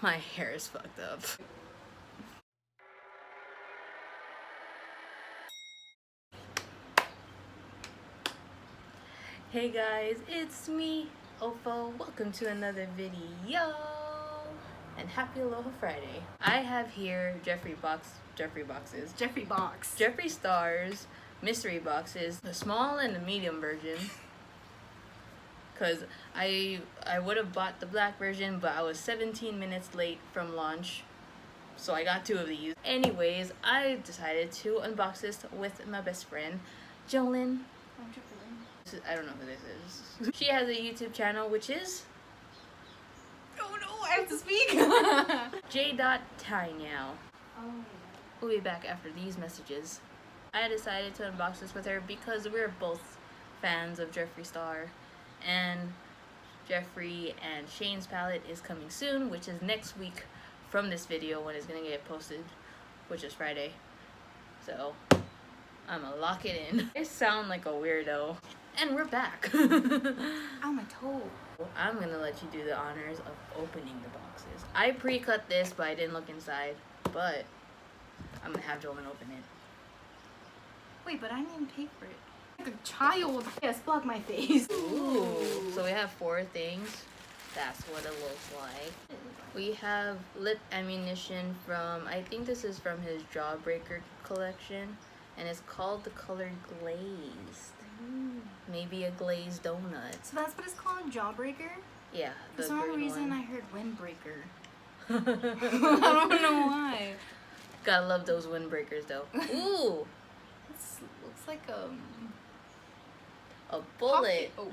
My hair is fucked up. Hey guys, it's me, e.l.f.a. Welcome to another video. And happy Aloha Friday. I have here Jeffree Star's mystery boxes, the small and the medium version. Cause I would have bought the black version, but I was 17 minutes late from launch, so I got two of these. Anyways, I decided to unbox this with my best friend, Jolyn. I don't know who this is. She has a YouTube channel, which is... Oh no, I have to speak! J.Tynow. We'll be back after these messages. I decided to unbox this with her because we're both fans of Jeffree Star. And Jeffree and Shane's palette is coming soon, which is next week from this video when it's gonna get posted, which is Friday. So I'm gonna lock it in. I sound like a weirdo. And we're back. Ow, my toe. I'm gonna let you do the honors of opening the boxes. I pre-cut this, but I didn't look inside. But I'm gonna have Jolyn open it. Wait, but I didn't even pay for it. Like a child. Yes, block my face. Ooh. So we have 4 things. That's what it looks like. We have lip ammunition from, I think this is from his Jawbreaker collection. And it's called the color Glazed. Maybe a glazed donut. So that's what it's called, Jawbreaker? Yeah. For some reason I heard Windbreaker. I I don't know why. Gotta love those windbreakers though. Ooh! This looks like a bullet. Oh.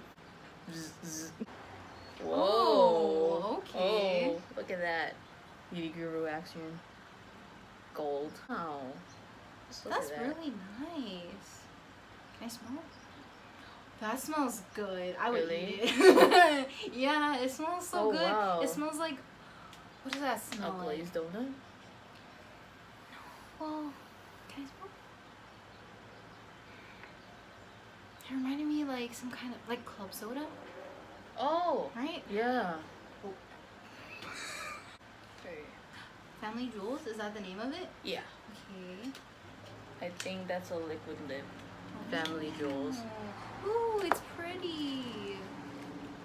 Zzz. Whoa. Oh, okay. Oh, look at that. Beauty Guru action. Gold. Oh. That's really nice. Can I smell it? That smells good. I would Really? eat it. Yeah, it smells so good. Wow. It smells like, what does that smell A like? glazed donut? Well, can I smell? It reminded me like some kind of, like club soda, Oh! right? Yeah. Family Jewels, is that the name of it? Yeah. Okay. I think that's a liquid lip. Family Jewels. Ooh, it's pretty.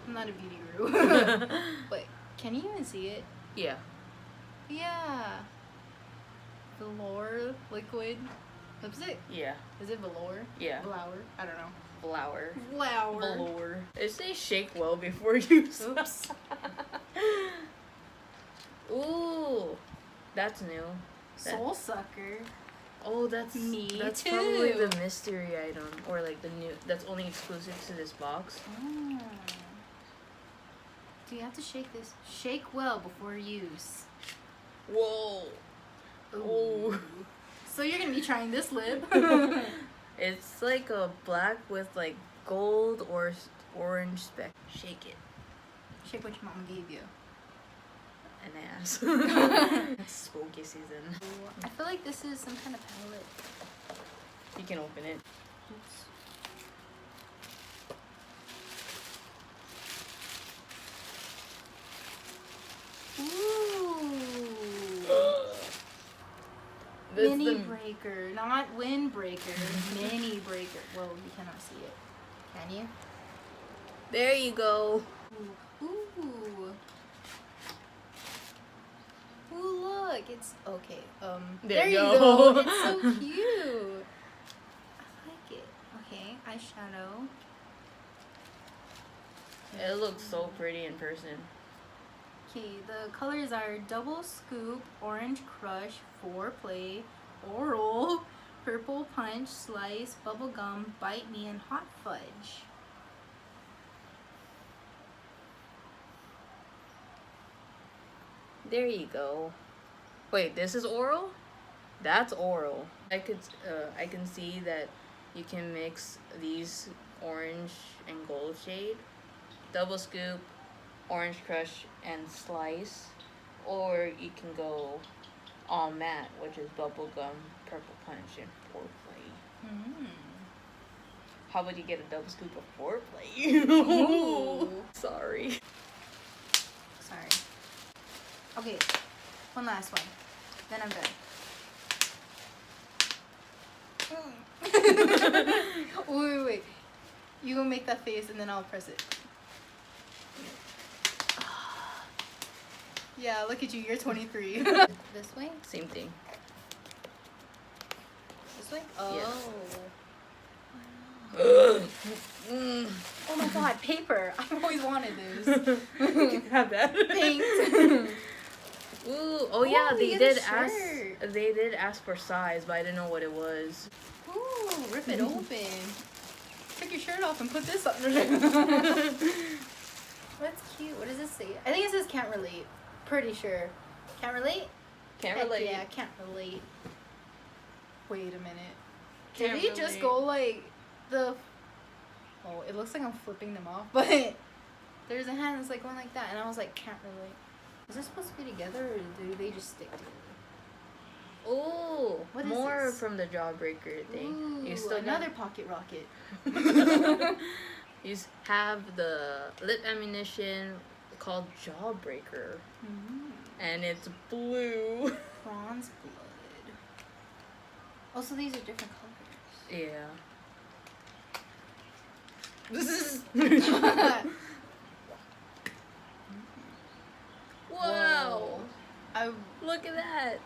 I'm not a beauty guru. But can you even see it? Yeah. Yeah. Velour liquid lipstick? Yeah. Is it velour? Yeah. Flower? I don't know. Flower. Flower. Velour. It says shake well before you Oops. Ooh. That's new. Soul Sucker. Oh, that's Me too. probably the mystery item, or like the new. That's only exclusive to this box. Oh. Do you have to shake this? Shake well before use. Whoa. Ooh. So you're gonna be trying this lip. It's like a black with like gold or orange speck. Shake it. Shake what your mom gave you. An ass. It's spooky season. I feel like this is some kind of palette. You can open it. Oops. Ooh. Mini breaker, not windbreaker. Mini breaker. Well, you cannot see it. Can you? There you go. Ooh. Ooh. Ooh, look. It's okay. There you go. It's so cute. I like it. Okay, eyeshadow. It looks so pretty in person. Okay, the colors are Double Scoop, Orange Crush, Foreplay, Oral, Purple Punch, Slice, Bubblegum, Bite Me, and Hot Fudge. There you go. Wait, this is oral? That's oral. I can see that you can mix these orange and gold shade, Double Scoop, Orange Crush, and Slice, or you can go all matte, which is Bubblegum, Purple Punch, and Foreplay. How about you get a double scoop of Foreplay? Ooh. Sorry. Sorry. Okay, one last one. Then I'm done. Wait. You gonna make that face and then I'll press it. Yeah, look at you. You're 23. This way? Same thing. This way? Oh. Mm. Oh my god, paper. I've always wanted this. You can have that. Thanks. Ooh, oh yeah, Ooh, they you get a did ask. shirt. They did ask for size, but I didn't know what it was. Ooh, rip it open. Take your shirt off and put this under. That's cute. What does this say? I think it says can't relate. Pretty sure. Can't relate? Can't Heck relate. yeah, can't relate. Wait a minute. Can't Did he just relate. go like the... Oh, it looks like I'm flipping them off, but there's a hand that's like going like that, and I was like, can't relate. Is this supposed to be together, or do they just stick together? Ooh, What is more this? from the Jawbreaker thing. Ooh, You still another pocket rocket. You have the lip ammunition called Jawbreaker, and it's blue. Bronze blood. Also, these are different colors. Yeah. This is. Wow! I Look at that.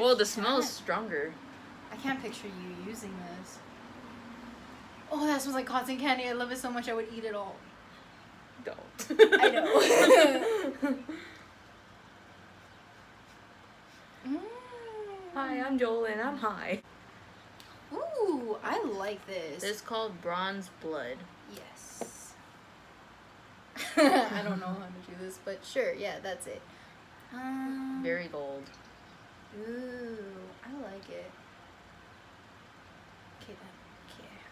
Well, the smell's stronger. I can't picture you using this. Oh, that smells like cotton candy. I love it so much I would eat it all. Don't. I know. Hi, I'm Jolyn. I'm high. Ooh, I like this. It's called Bronze Blood. Yes. I don't know how to do this, but sure, yeah, that's it. Very gold. Ooh, I like it. Okay,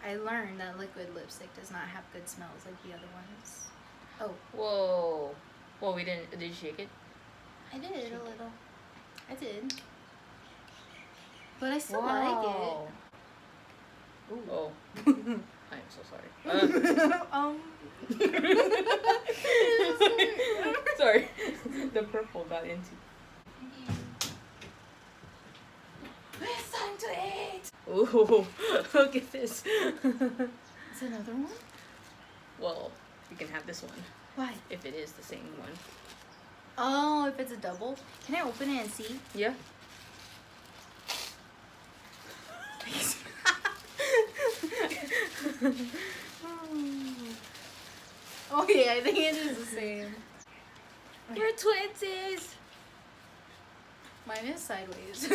I learned that liquid lipstick does not have good smells like the other ones. Oh. Whoa. Well, we didn't. Did you shake it? I did a little. I did. But I still like it. Ooh. Oh. I'm so sorry. Sorry. The purple got into. It's time to eat! Ooh, look at this. Is another one? Well, you can have this one. Why? If it is the same one. Oh, if it's a double? Can I open it and see? Yeah. Oh yeah, I think it is the same. We're twinsies. Mine is sideways.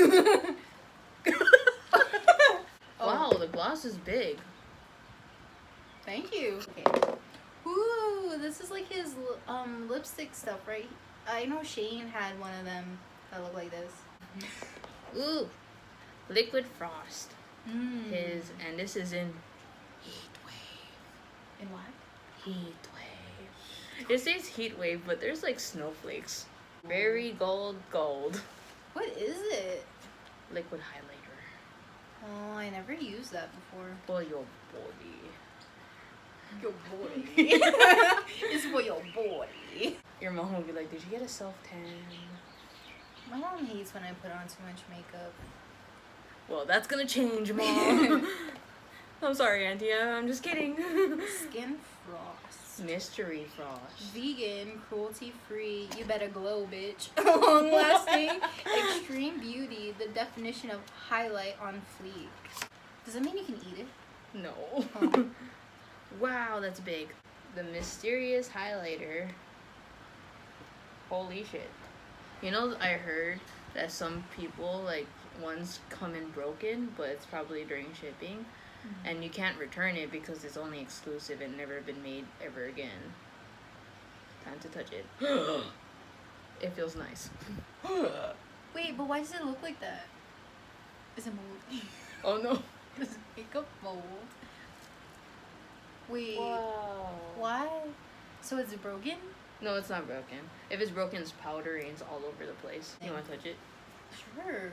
Wow, the gloss is big. Thank you. Okay. Ooh, this is like his lipstick stuff, right? I know Shane had one of them that looked like this. Ooh, Liquid Frost. Mm. And this is in Heat Wave. In what? Heat Wave. It says Heat Wave, but there's like snowflakes. Very gold. What is it? Liquid highlighter. Oh, I never used that before. For your body. Your body. It's for your body. Your mom will be like, did you get a self-tan? My mom hates when I put on too much makeup. Well, that's gonna change, Mom. I'm sorry, Auntie. I'm just kidding. Skin Frost. Mystery Frost. Vegan, cruelty-free, you better glow, bitch. Long-lasting, extreme beauty, the definition of highlight on fleek. Does that mean you can eat it? No. Oh. Wow, that's big. The mysterious highlighter. Holy shit. You know, I heard that some people, like, ones come in broken, but it's probably during shipping. And you can't return it because it's only exclusive and never been made ever again. Time to touch it. It feels nice. Wait, but why does it look like that? Is it mold? Oh no. Is makeup mold? Wait, Wow. why? So it's broken? No, it's not broken. If it's broken, it's powdery and it's all over the place. You want to touch it? Sure.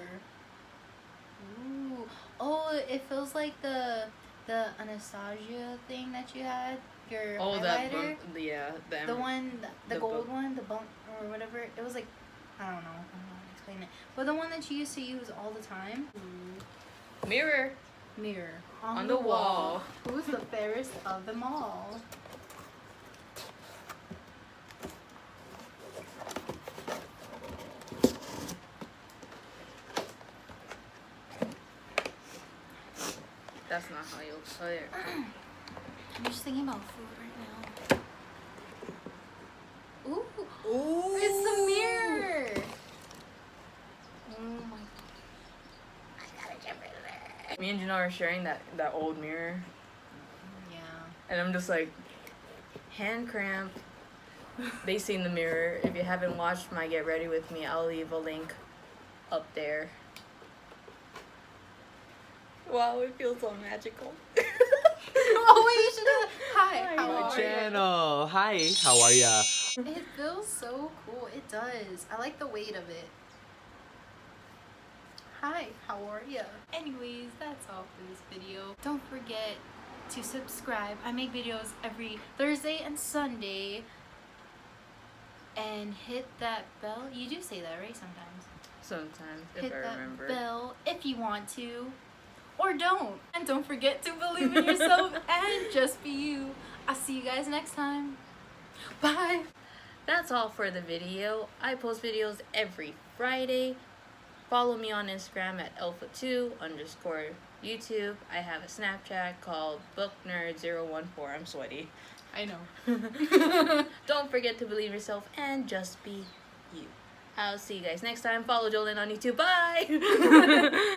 Ooh. Oh, it feels like the Anastasia thing that you had. Your Oh, highlighter. that yeah, The one, the the gold bu- one, the bump or whatever. It was like I don't know how to explain it. But the one that she used to use all the time. Mirror. Mirror. On the wall. Who's the fairest of them all? That's not how you put it. I'm just thinking about food right now. Ooh. Ooh. It's the mirror. Oh my god. I gotta jump in there. Me and Janelle are sharing that old mirror. Yeah. And I'm just like, hand cramp. They seen the mirror. If you haven't watched my Get Ready With Me, I'll leave a link up there. Wow, it feels so magical. Oh wait, you should have. Hi, how My are Channel. Hi, how are ya? you? It feels so cool. It does. I like the weight of it. Hi, how are you? Anyways, that's all for this video. Don't forget to subscribe. I make videos every Thursday and Sunday. And hit that bell. You do say that, right? Sometimes. Sometimes, if Hit I that remember. bell if you want to. Or don't. And don't forget to believe in yourself and just be you. I'll see you guys next time. Bye. That's all for the video. I post videos every Friday. Follow me on Instagram at Elfa2 _ YouTube. I have a Snapchat called BookNerd014. I'm sweaty. I know. Don't forget to believe yourself and just be you. I'll see you guys next time. Follow Jolyn on YouTube. Bye!